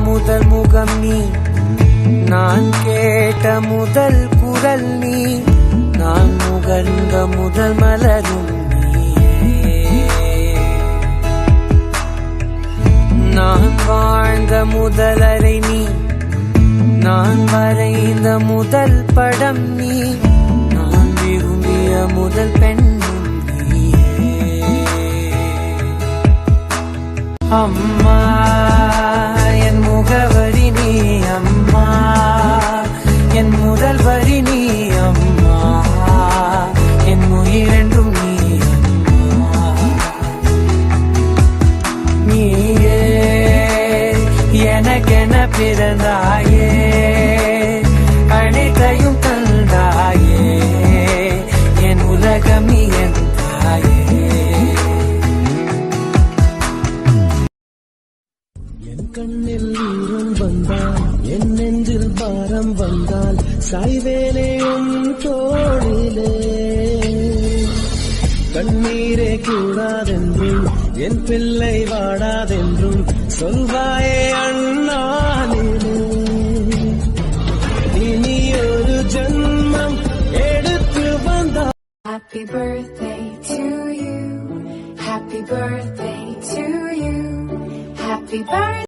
முதல் முகம் நீ, நான் கேட்ட முதல் குரல் நீ, நான் முகர்ந்த முதல் மலரும் நீயே. நான் வாழ்ந்த முதல் அறை நீ, நான் வரைந்த முதல் படம் நீ, நான் விரும்பிய முதல் பெண்ணும் நீயே. அம்மா என் முகவரி நீ, அம்மா என் முதல் வரி நீ, அம்மா என் உயிரென்றும் நீ, அம்மா நீயே எனக்கென பிறந்தாயே, அனைத்தையும் தந்தாயே, என் உலகம் நீ என் தாயே. என் கண்ணில் ஈரம் வந்தால், என் நெஞ்சில் பாரம் வந்தால், சாய்வேனே உன் தோளிலே. கண்ணீரே கூடாதென்றும், என் பிள்ளை வாடாதென்றும் சொல்வாயே அண்ணானிலே. இனி ஒரு ஜன்மம் எடுத்து வந்தால். Happy birthday to you, happy birthday to you, happy birthday.